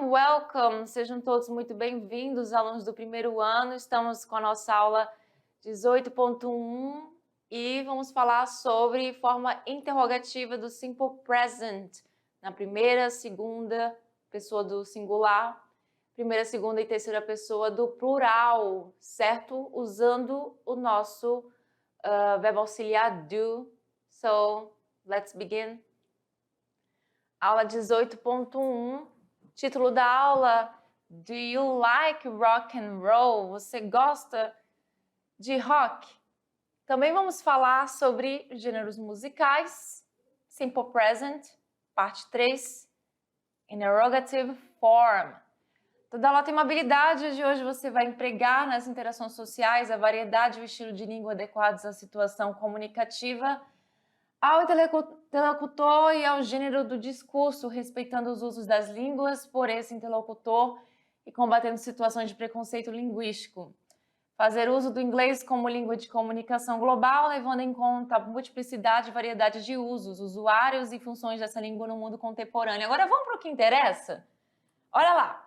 welcome! Sejam todos muito bem-vindos, alunos do primeiro ano. Estamos com a nossa aula 18.1 e vamos falar sobre forma interrogativa do Simple Present, na primeira, segunda pessoa do singular, primeira, segunda e terceira pessoa do plural, certo? Usando o nosso verbo auxiliar do. So, let's begin. Aula 18.1, título da aula: Do you like rock and roll? Você gosta de rock? Também vamos falar sobre gêneros musicais, Simple Present, parte 3, Interrogative Form. Toda aula tem uma habilidade de hoje você vai empregar nas interações sociais a variedade e o estilo de língua adequados à situação comunicativa, ao interlocutor e ao gênero do discurso, respeitando os usos das línguas por esse interlocutor e combatendo situações de preconceito linguístico. Fazer uso do inglês como língua de comunicação global, levando em conta a multiplicidade e variedade de usos, usuários e funções dessa língua no mundo contemporâneo. Agora vamos para o que interessa? Olha lá!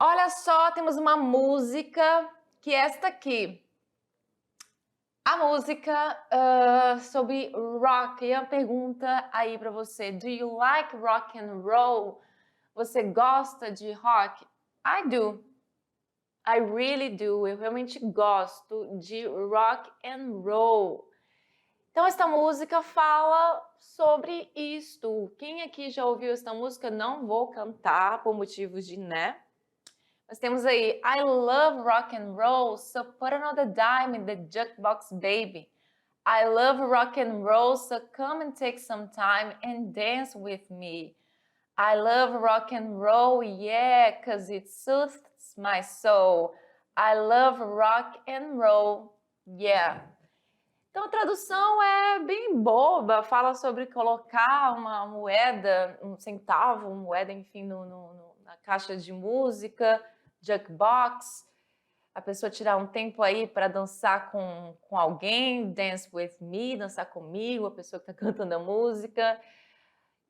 Olha só, temos uma música que é esta aqui. A música sobre rock, e a pergunta aí para você: Do you like rock and roll? Você gosta de rock? I do. I really do. Eu realmente gosto de rock and roll. Então esta música fala sobre isto. Quem aqui já ouviu esta música? Não vou cantar por motivos de, né? Nós temos aí, I love rock and roll, so put another dime in the jukebox, baby. I love rock and roll, so come and take some time and dance with me. I love rock and roll, yeah, 'cause it soothes my soul. I love rock and roll, yeah. Então a tradução é bem boba, fala sobre colocar uma moeda, um centavo, uma moeda, enfim, na caixa de música, jukebox, a pessoa tirar um tempo aí para dançar com alguém, dance with me, dançar comigo, a pessoa que está cantando a música.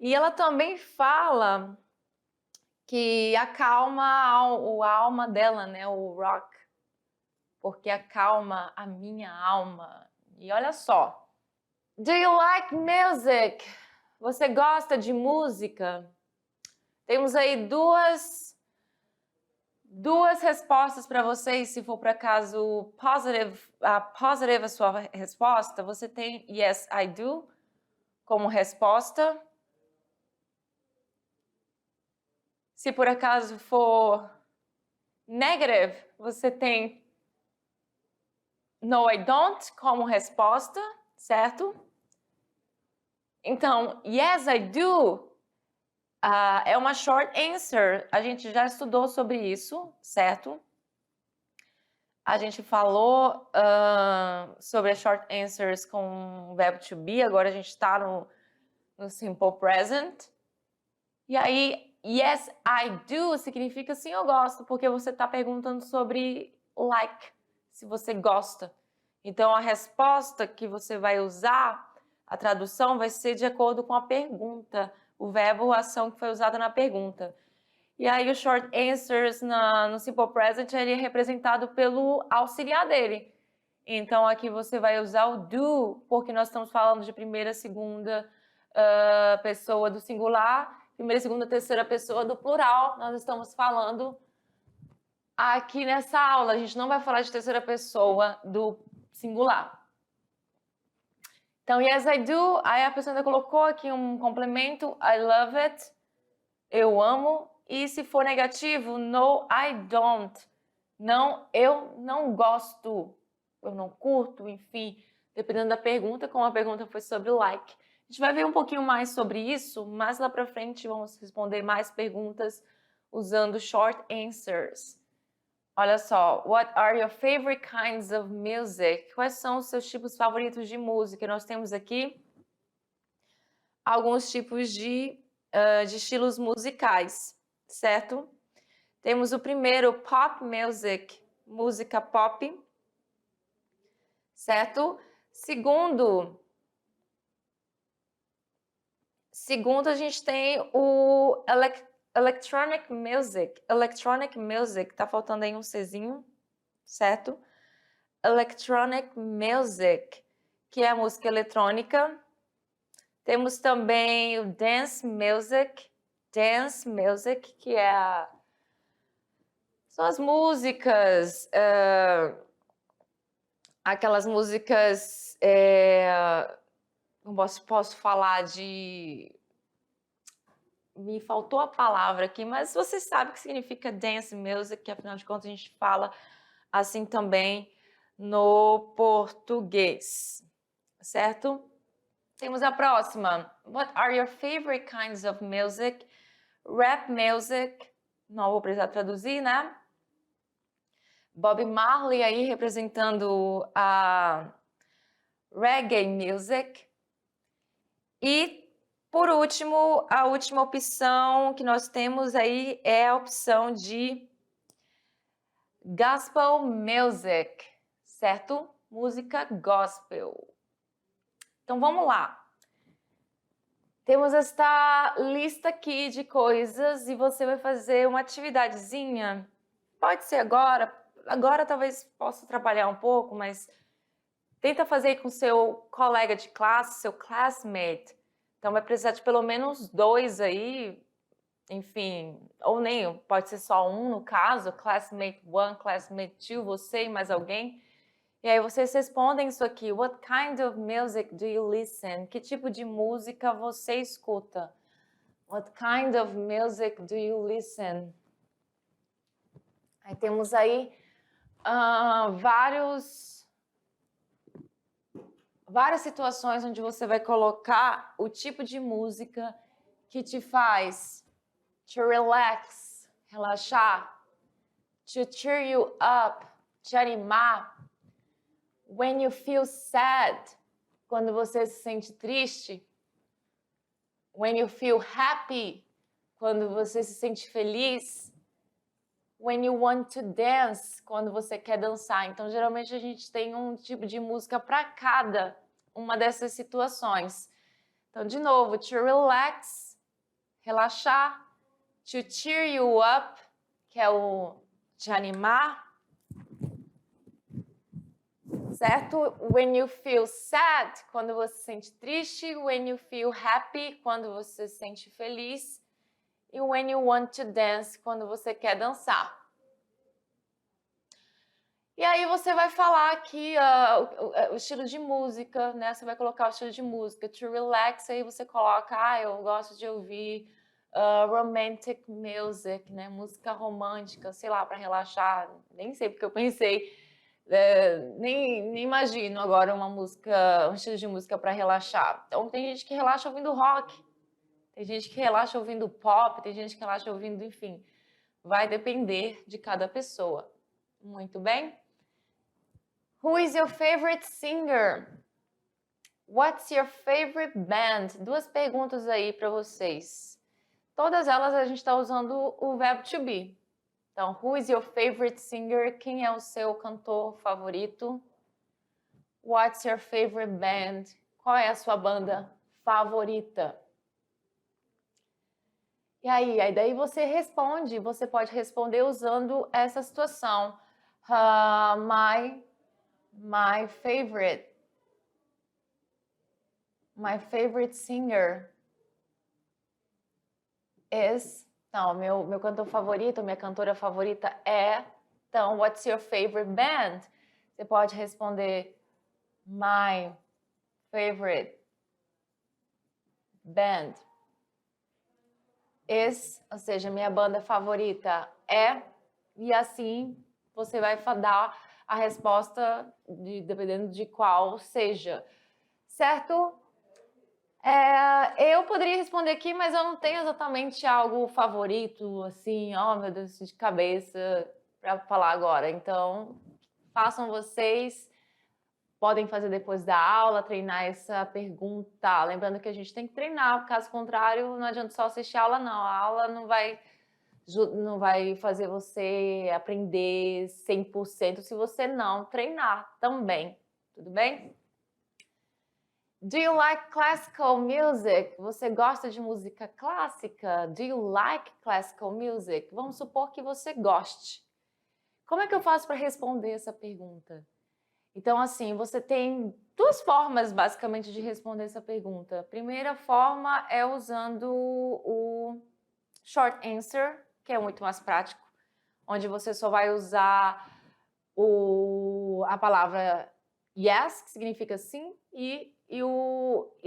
E ela também fala que acalma a alma dela, né, o rock, porque acalma a minha alma. E olha só, do you like music? Você gosta de música? Temos aí duas respostas para vocês. Se for por acaso positive a sua resposta, você tem yes, I do como resposta. Se por acaso for negative, você tem no, I don't como resposta, certo? Então, yes, I do é uma short answer. A gente já estudou sobre isso, certo? A gente falou sobre as short answers com o verbo to be. Agora a gente está no simple present. E aí, yes, I do significa sim, eu gosto, porque você está perguntando sobre like, se você gosta. Então, a resposta que você vai usar, a tradução vai ser de acordo com a pergunta, o verbo ou ação que foi usada na pergunta. E aí, o short answers no simple present, ele é representado pelo auxiliar dele. Então, aqui você vai usar o do, porque nós estamos falando de primeira, segunda pessoa do singular, primeira, segunda, terceira pessoa do plural. Nós estamos falando aqui nessa aula. A gente não vai falar de terceira pessoa do singular. Então, yes, I do. Aí a pessoa ainda colocou aqui um complemento. I love it. Eu amo. E se for negativo, no, I don't. Não, eu não gosto. Eu não curto, enfim. Dependendo da pergunta, como a pergunta foi sobre like. A gente vai ver um pouquinho mais sobre isso. Mais lá pra frente vamos responder mais perguntas usando short answers. Olha só, what are your favorite kinds of music? Quais são os seus tipos favoritos de música? Nós temos aqui alguns tipos de estilos musicais, certo? Temos o primeiro, pop music, música pop, certo? Segundo, a gente tem o Electronic music. Electronic music. Tá faltando aí um Czinho, certo? Electronic music, que é a música eletrônica. Temos também o dance music. Dance music, que é são as músicas, aquelas músicas, não posso falar de... Me faltou a palavra aqui, mas você sabe o que significa dance music, que afinal de contas a gente fala assim também no português, certo? Temos a próxima. What are your favorite kinds of music? Rap music, não vou precisar traduzir, né? Bob Marley aí representando a reggae music. E, por último, a última opção que nós temos aí é a opção de gospel music, certo? Música gospel. Então, vamos lá. Temos esta lista aqui de coisas e você vai fazer uma atividadezinha. Pode ser agora. Agora talvez possa trabalhar um pouco, mas tenta fazer com seu colega de classe, seu classmate. Então vai precisar de pelo menos 2 aí, enfim, ou nem, pode ser só um no caso, classmate 1, classmate 2, você e mais alguém. E aí vocês respondem isso aqui. What kind of music do you listen? Que tipo de música você escuta? What kind of music do you listen? Aí temos aí várias situações onde você vai colocar o tipo de música que te faz to relax, relaxar, to cheer you up, te animar. When you feel sad, quando você se sente triste. When you feel happy, quando você se sente feliz. When you want to dance, quando você quer dançar. Então, geralmente a gente tem um tipo de música para cada uma dessas situações. Então, de novo, to relax, relaxar, to cheer you up, que é o te animar, certo? When you feel sad, quando você se sente triste. When you feel happy, quando você se sente feliz. E when you want to dance, quando você quer dançar. E aí você vai falar aqui o estilo de música, né? Você vai colocar o estilo de música. To relax, aí você coloca, eu gosto de ouvir romantic music, né? Música romântica, sei lá, para relaxar. Nem sei porque eu pensei, nem imagino agora um estilo de música para relaxar. Então tem gente que relaxa ouvindo rock, tem gente que relaxa ouvindo pop, tem gente que relaxa ouvindo, enfim. Vai depender de cada pessoa. Muito bem? Who is your favorite singer? What's your favorite band? 2 perguntas aí para vocês. Todas elas a gente está usando o verbo to be. Então, who is your favorite singer? Quem é o seu cantor favorito? What's your favorite band? Qual é a sua banda favorita? E aí daí você responde, você pode responder usando essa situação. My favorite singer is... Então, meu cantor favorito, minha cantora favorita é... Então, what's your favorite band? Você pode responder my favorite band is, ou seja, minha banda favorita é, e assim você vai dar a resposta dependendo de qual seja, certo? Eu poderia responder aqui, mas eu não tenho exatamente algo favorito, assim, meu Deus, de cabeça para falar agora. Então, façam vocês, podem fazer depois da aula, treinar essa pergunta. Lembrando que a gente tem que treinar, caso contrário, não adianta só assistir a aula, não. A aula não vai fazer você aprender 100% se você não treinar também. Tudo bem? Do you like classical music? Você gosta de música clássica? Do you like classical music? Vamos supor que você goste. Como é que eu faço para responder essa pergunta? Então, assim, você tem duas formas, basicamente, de responder essa pergunta. A primeira forma é usando o short answer, que é muito mais prático, onde você só vai usar a palavra yes, que significa sim, e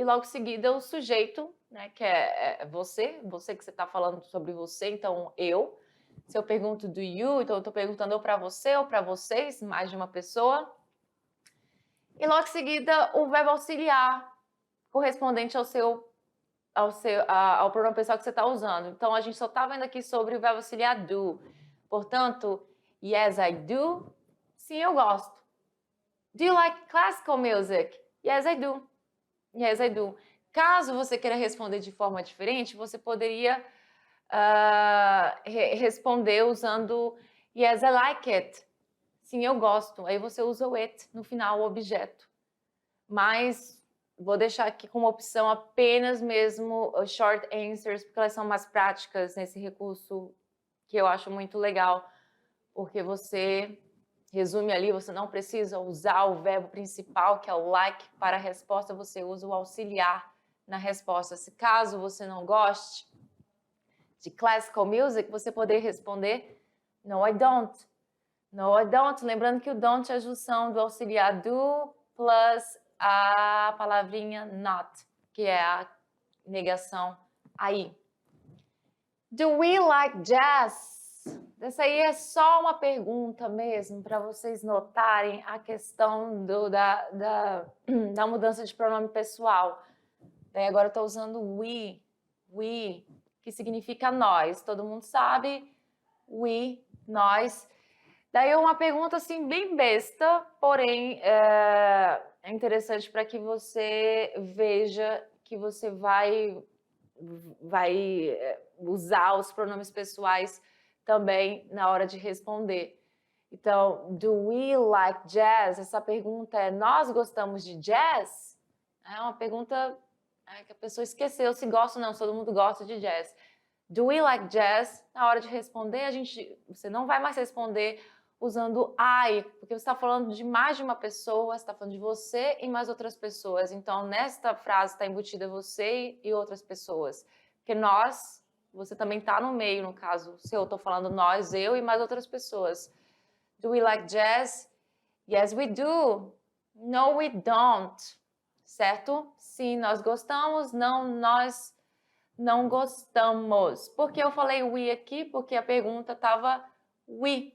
logo em seguida o sujeito, né, que é você que você está falando sobre você, então eu. Se eu pergunto do you, então eu estou perguntando ou para você ou para vocês, mais de uma pessoa. E logo em seguida o verbo auxiliar, correspondente ao pronome pessoal que você está usando. Então a gente só está vendo aqui sobre o verbo auxiliar do. Portanto, yes, I do. Sim, eu gosto. Do you like classical music? Yes, I do. Yes, I do. Caso você queira responder de forma diferente, você poderia responder usando yes, I like it. Sim, eu gosto. Aí você usa o it no final, o objeto. Mas vou deixar aqui como opção apenas mesmo short answers, porque elas são mais práticas nesse recurso que eu acho muito legal, porque você resume ali, você não precisa usar o verbo principal, que é o like, para a resposta, você usa o auxiliar na resposta. Se caso você não goste de classical music, você poderia responder no, I don't. No, I don't. Lembrando que o don't é a junção do auxiliar do plus a palavrinha not, que é a negação aí. Do we like jazz? Essa aí é só uma pergunta mesmo, para vocês notarem a questão da mudança de pronome pessoal. Daí agora eu estou usando we, que significa nós. Todo mundo sabe, we, nós. Daí uma pergunta assim bem besta, porém é interessante para que você veja que você vai usar os pronomes pessoais também na hora de responder. Então, do we like jazz? Essa pergunta é, nós gostamos de jazz? É uma pergunta que a pessoa esqueceu se gosta ou não, todo mundo gosta de jazz. Do we like jazz? Na hora de responder, você não vai mais responder usando I, porque você está falando de mais de uma pessoa, você está falando de você e mais outras pessoas. Então, nesta frase está embutida você e outras pessoas. Porque nós, você também está no meio, no caso. Se eu estou falando nós, eu e mais outras pessoas. Do we like jazz? Yes, we do. No, we don't. Certo? Sim, nós gostamos. Não, nós não gostamos. Por que eu falei we aqui? Porque a pergunta estava we.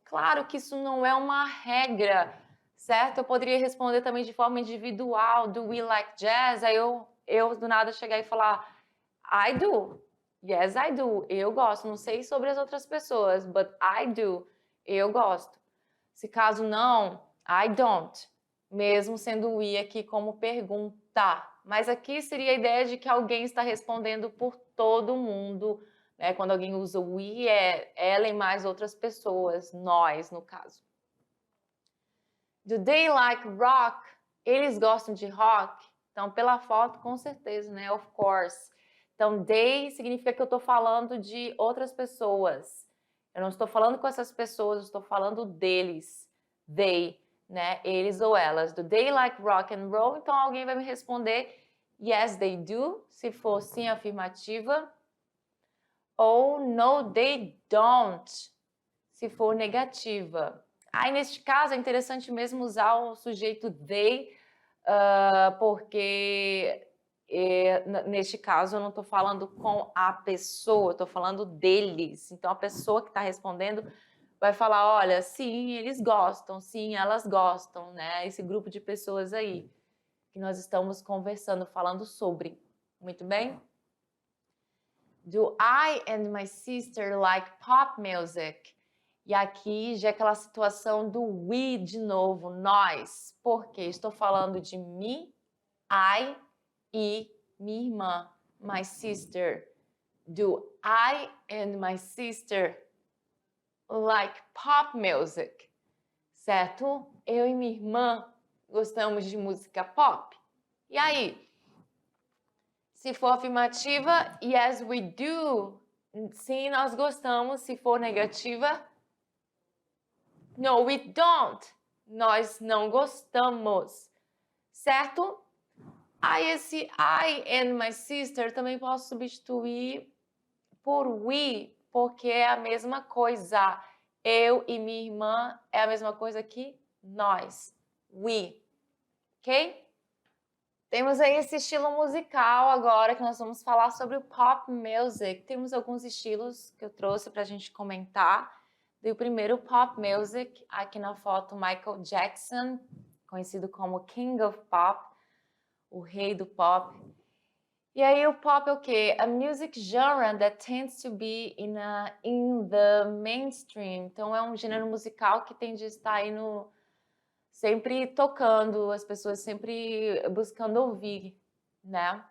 Claro que isso não é uma regra, certo? Eu poderia responder também de forma individual, do we like jazz? Aí eu do nada chegar e falar, I do. Yes, I do. Eu gosto. Não sei sobre as outras pessoas, but I do. Eu gosto. Se caso não, I don't. Mesmo sendo o we aqui como pergunta. Mas aqui seria a ideia de que alguém está respondendo por todo mundo. Quando alguém usa o we, é ela e mais outras pessoas, nós, no caso. Do they like rock? Eles gostam de rock? Então, pela foto, com certeza, né? Of course. Então, they significa que eu estou falando de outras pessoas. Eu não estou falando com essas pessoas, eu estou falando deles. They, né? Eles ou elas. Do they like rock and roll? Então, alguém vai me responder yes, they do, se for sim afirmativa. Ou no, they don't, se for negativa. Aí, neste caso, é interessante mesmo usar o sujeito they, porque neste caso eu não estou falando com a pessoa, eu estou falando deles. Então, a pessoa que está respondendo vai falar, olha, sim, eles gostam, sim, elas gostam, né? Esse grupo de pessoas aí que nós estamos conversando, falando sobre. Muito bem? Do I and my sister like pop music? E aqui já é aquela situação do we de novo, nós. Porque estou falando de me, I e minha irmã, my sister. Do I and my sister like pop music? Certo? Eu e minha irmã, gostamos de música pop? E aí? Se for afirmativa, yes, we do. Sim, nós gostamos. Se for negativa, no, we don't. Nós não gostamos. Certo? Aí esse I and my sister também posso substituir por we, porque é a mesma coisa. Eu e minha irmã é a mesma coisa que nós. We. Ok? Temos aí esse estilo musical agora que nós vamos falar sobre o pop music. Temos alguns estilos que eu trouxe para a gente comentar. O primeiro pop music, aqui na foto Michael Jackson, conhecido como King of Pop, o rei do pop. E aí o pop é o quê? A music genre that tends to be in the mainstream. Então é um gênero musical que tende a estar aí sempre tocando, as pessoas sempre buscando ouvir, né?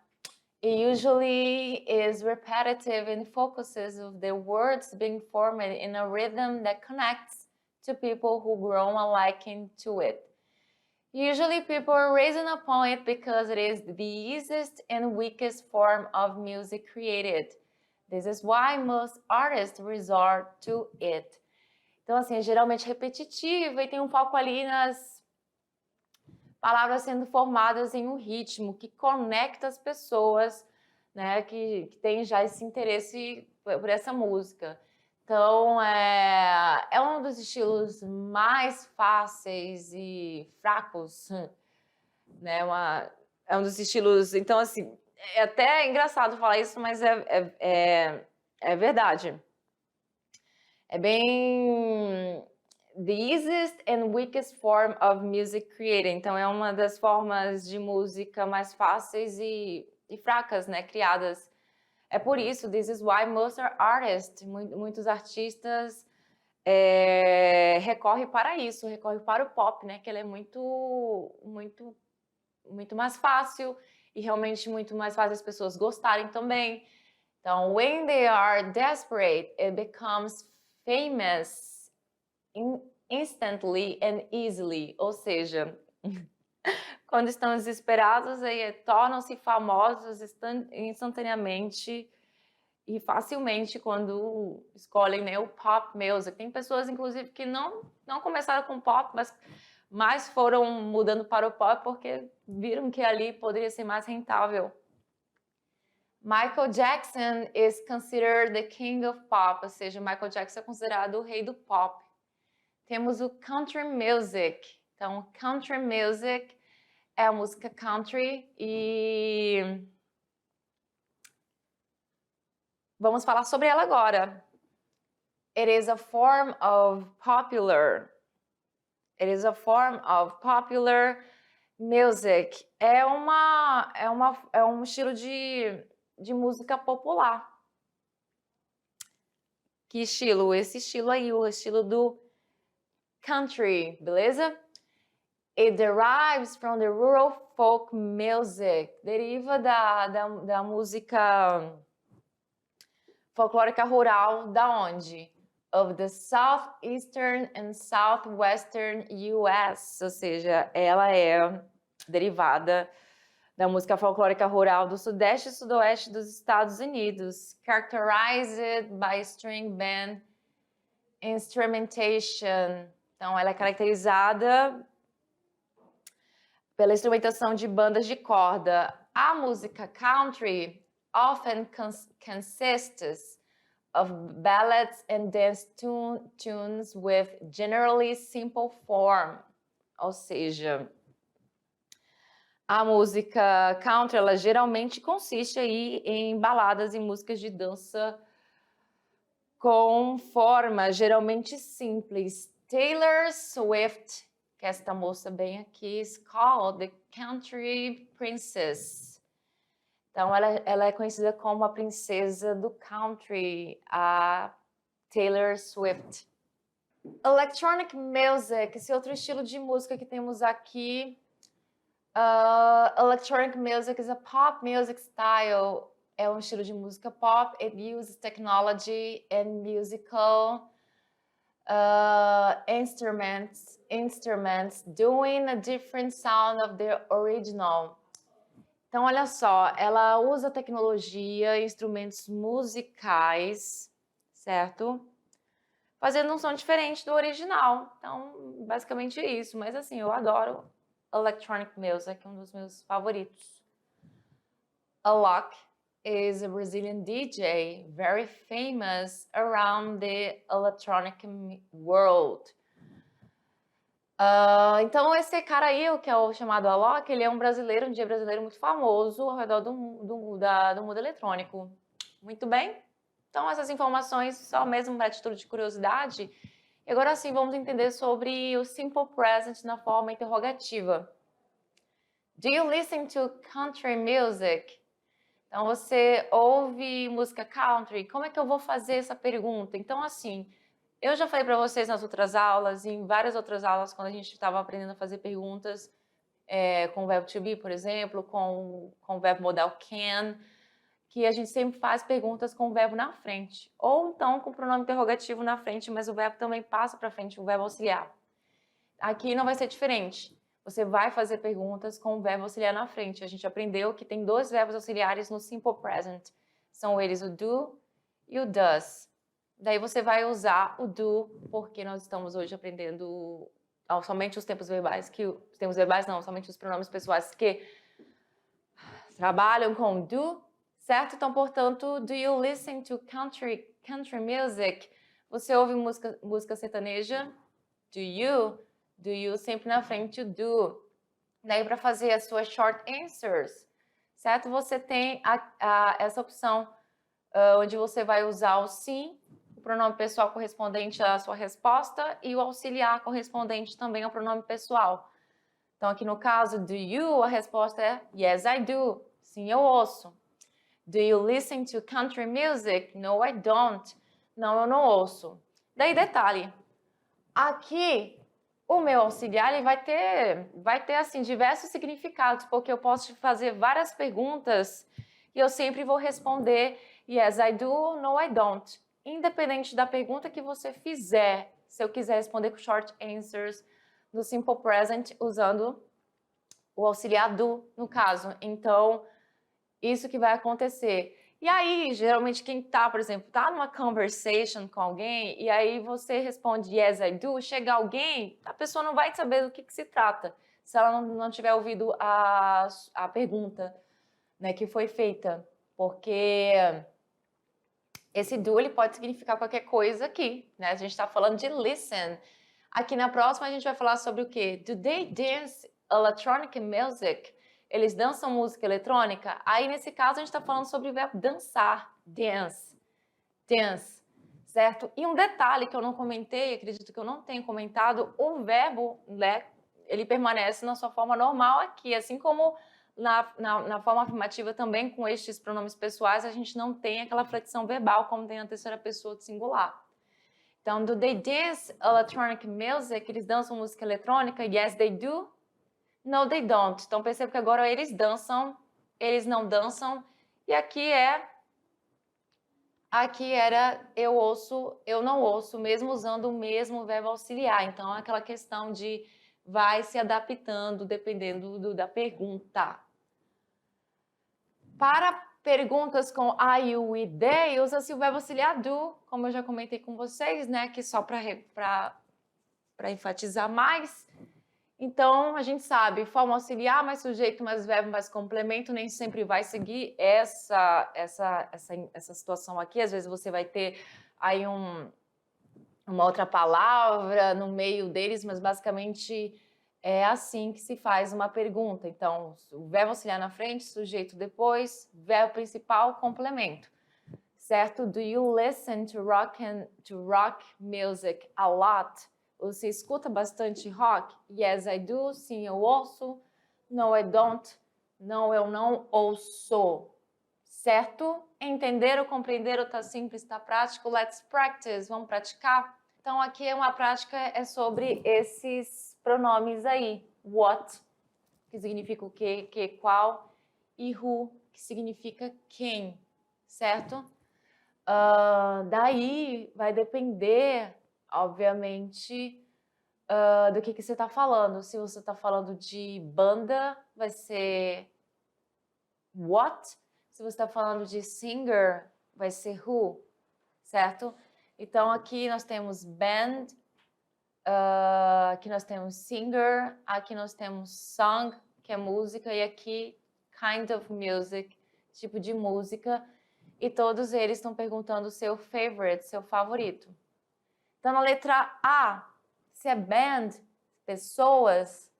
It usually is repetitive and focuses of the words being formed in a rhythm that connects to people who grow a liking to it. Usually people are raising upon it because it is the easiest and weakest form of music created. This is why most artists resort to it. Então, assim, é geralmente repetitivo e tem um foco ali nas palavras sendo formadas em um ritmo que conecta as pessoas, né, que tem já esse interesse por essa música. Então, é um dos estilos mais fáceis e fracos, né? É um dos estilos... Então, assim, é até engraçado falar isso, mas é verdade. É bem... The easiest and weakest form of music created. Então, é uma das formas de música mais fáceis e fracas, né? Criadas. É por isso, this is why most artists, muitos artistas recorrem para isso, recorrem para o pop, né? Que ele é muito mais fácil e realmente muito mais fácil as pessoas gostarem também. Então, when they are desperate, it becomes famous instantly and easily. Ou seja, quando estão desesperados, aí tornam-se famosos instantaneamente e facilmente quando escolhem, né, o pop music. Tem pessoas, inclusive, que não começaram com pop, mas foram mudando para o pop porque viram que ali poderia ser mais rentável. Michael Jackson is considered the king of pop, ou seja, Michael Jackson é considerado o rei do pop. Temos o country music. Então, country music é a música country e vamos falar sobre ela agora. It is a form of popular. It is a form of popular music. É um estilo de música popular. Que estilo? Esse estilo aí, o estilo do country, beleza? It derives from the rural folk music. Deriva da música folclórica rural da onde? Of the southeastern and southwestern US. Ou seja, ela é derivada da música folclórica rural do sudeste e sudoeste dos Estados Unidos. Characterized by string band instrumentation. Então, ela é caracterizada pela instrumentação de bandas de corda. A música country often consists of ballads and dance tunes with generally simple form. Ou seja, a música country, ela geralmente consiste aí em baladas e músicas de dança com forma geralmente simples. Taylor Swift, que é esta moça bem aqui, is called the country princess. Então, ela é conhecida como a princesa do country, a Taylor Swift. Electronic music, esse outro estilo de música que temos aqui. Electronic music is a pop music style. É um estilo de música pop. It uses technology and musical instruments doing a different sound of the original. Então, olha só, ela usa tecnologia, instrumentos musicais, certo? Fazendo um som diferente do original. Então, basicamente isso. Mas assim, eu adoro electronic music, um dos meus favoritos. Alok is a Brazilian DJ, very famous around the electronic world. Então, esse cara aí, que é o chamado Alok, ele é um brasileiro, um DJ brasileiro muito famoso ao redor do mundo eletrônico. Muito bem? Então, essas informações só mesmo para título de curiosidade. E agora sim, vamos entender sobre o simple present na forma interrogativa. Do you listen to country music? Então, você ouve música country? Como é que eu vou fazer essa pergunta? Então, assim, eu já falei para vocês nas outras aulas, e em várias outras aulas, quando a gente estava aprendendo a fazer perguntas com o verbo to be, por exemplo, com o verbo modal can, que a gente sempre faz perguntas com o verbo na frente, ou então com o pronome interrogativo na frente, mas o verbo também passa para frente, o verbo auxiliar. Aqui não vai ser diferente. Você vai fazer perguntas com o verbo auxiliar na frente. A gente aprendeu que tem dois verbos auxiliares no simple present. São eles o do e o does. Daí você vai usar o do, porque nós estamos hoje aprendendo somente os tempos verbais, somente os pronomes pessoais que trabalham com do, certo? Então, portanto, do you listen to country music? Você ouve música sertaneja? Do you sempre na frente o do. Daí, para fazer as suas short answers, certo? Você tem essa opção onde você vai usar o sim, o pronome pessoal correspondente à sua resposta e o auxiliar correspondente também ao pronome pessoal. Então, aqui no caso do you, a resposta é yes, I do. Sim, eu ouço. Do you listen to country music? No, I don't. Não, eu não ouço. Daí, detalhe. Aqui, o meu auxiliar ele vai ter assim, diversos significados, porque eu posso fazer várias perguntas e eu sempre vou responder yes, I do, no, I don't. Independente da pergunta que você fizer, se eu quiser responder com short answers no simple present, usando o auxiliar do, no caso. Então, isso que vai acontecer. E aí, geralmente, quem tá, por exemplo, tá numa conversation com alguém, e aí você responde yes, I do, chega alguém, a pessoa não vai saber do que se trata, se ela não tiver ouvido a pergunta, né, que foi feita. Porque esse do, ele pode significar qualquer coisa aqui, né? A gente está falando de listen. Aqui na próxima a gente vai falar sobre o quê? Do they dance electronic music? Eles dançam música eletrônica? Aí, nesse caso, a gente está falando sobre o verbo dançar, dance, certo? E um detalhe que eu não comentei, acredito que eu não tenho comentado, o verbo, né, ele permanece na sua forma normal aqui, assim como na forma afirmativa também, com estes pronomes pessoais, a gente não tem aquela flexão verbal como tem na terceira pessoa do singular. Então, do they dance electronic music? Eles dançam música eletrônica? Yes, they do. No, they don't. Então, perceba que agora eles dançam, eles não dançam. E aqui era eu ouço, eu não ouço, mesmo usando o mesmo verbo auxiliar. Então, é aquela questão de vai se adaptando dependendo da pergunta. Para perguntas com I, you e they, usa-se o verbo auxiliar do, como eu já comentei com vocês, né? Que só para enfatizar mais. Então, a gente sabe, forma auxiliar, mais sujeito, mais verbo, mais complemento, nem sempre vai seguir essa situação aqui. Às vezes você vai ter aí uma outra palavra no meio deles, mas basicamente é assim que se faz uma pergunta. Então, o verbo auxiliar na frente, sujeito depois, verbo principal, complemento. Certo? Do you listen to rock music a lot? Você escuta bastante rock? Yes, I do. Sim, eu ouço. No, I don't. Não, eu não ouço. Certo? Entenderam, compreenderam? Tá simples, tá prático? Let's practice. Vamos praticar? Então, aqui uma prática é sobre esses pronomes aí. What, que significa o quê, que, qual. E who, que significa quem. Certo? Daí vai depender obviamente, do que você está falando. Se você está falando de banda, vai ser what? Se você está falando de singer, vai ser who, certo? Então, aqui nós temos band, aqui nós temos singer, aqui nós temos song, que é música, e aqui kind of music, tipo de música, e todos eles estão perguntando o seu favorite, seu favorito. Então, na letra A, se é band, pessoas,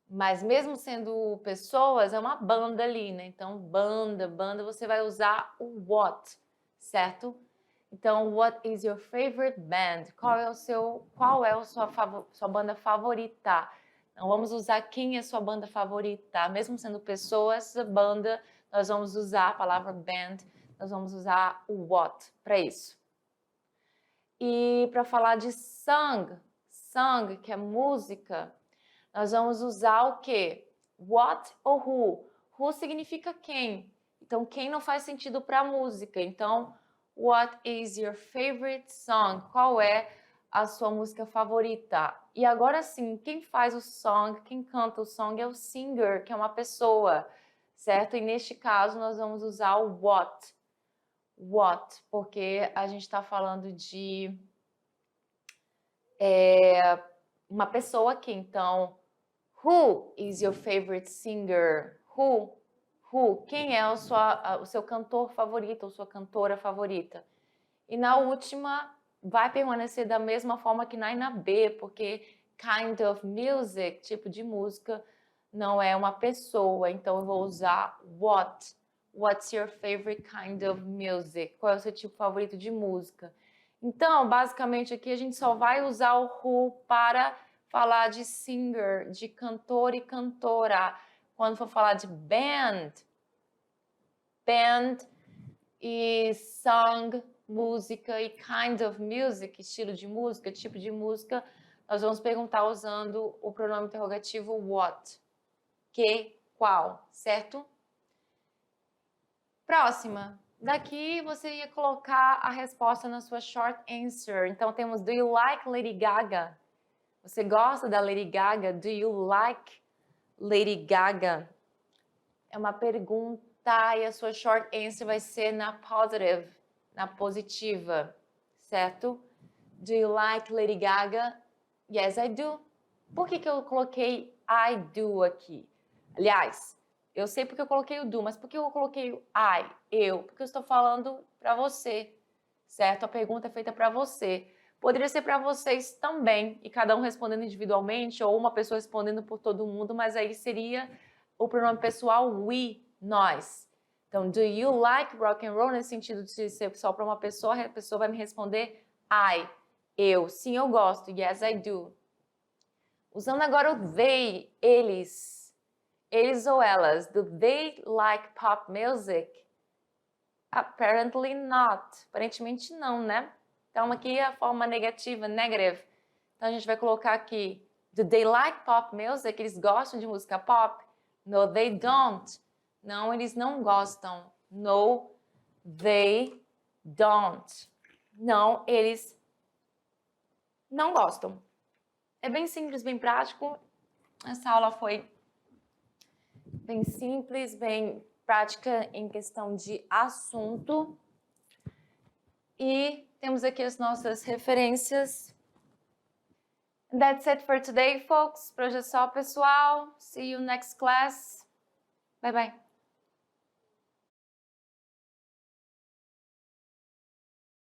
mas mesmo sendo pessoas, é uma banda ali, né? Então, banda, você vai usar o what, certo? Então, what is your favorite band? Qual é a sua banda favorita? Então, vamos usar quem é sua banda favorita. Mesmo sendo pessoas, banda, nós vamos usar a palavra band, nós vamos usar o what para isso. E para falar de song, que é música, nós vamos usar o quê? What ou who? Who significa quem. Então, quem não faz sentido para a música. Então, what is your favorite song? Qual é a sua música favorita? E agora sim, quem faz o song, quem canta o song é o singer, que é uma pessoa, certo? E neste caso, nós vamos usar o what. What, porque a gente está falando de uma pessoa aqui. Então, who is your favorite singer? Who? Quem é o seu cantor favorito ou sua cantora favorita? E na última, vai permanecer da mesma forma que na A e na B, porque kind of music, tipo de música, não é uma pessoa. Então, eu vou usar what. What's your favorite kind of music? Qual é o seu tipo favorito de música? Então, basicamente aqui a gente só vai usar o who para falar de singer, de cantor e cantora. Quando for falar de band e song, música, e kind of music, estilo de música, tipo de música, nós vamos perguntar usando o pronome interrogativo what. Que, qual, certo? Próxima. Daqui você ia colocar a resposta na sua short answer. Então temos do you like Lady Gaga? Você gosta da Lady Gaga? Do you like Lady Gaga? É uma pergunta e a sua short answer vai ser na positive, na positiva, certo? Do you like Lady Gaga? Yes, I do. Por que eu coloquei I do aqui? Aliás, eu sei porque eu coloquei o do, mas por que eu coloquei o I, eu? Porque eu estou falando para você, certo? A pergunta é feita para você. Poderia ser para vocês também, e cada um respondendo individualmente, ou uma pessoa respondendo por todo mundo, mas aí seria o pronome pessoal we, nós. Então, do you like rock and roll? Nesse sentido de ser só para uma pessoa, a pessoa vai me responder I, eu. Sim, eu gosto. Yes, I do. Usando agora o they, eles ou elas. Do they like pop music? Apparently not. Aparentemente não, né? Então aqui é a forma negativa, negative. Então a gente vai colocar aqui, do they like pop music? Eles gostam de música pop? No, they don't. Não, eles não gostam. No, they don't. Não, eles não gostam. É bem simples, bem prático. Essa aula foi bem simples, bem prática em questão de assunto. E temos aqui as nossas referências. And that's it for today, folks. Por hoje é só, pessoal. See you next class. Bye, bye.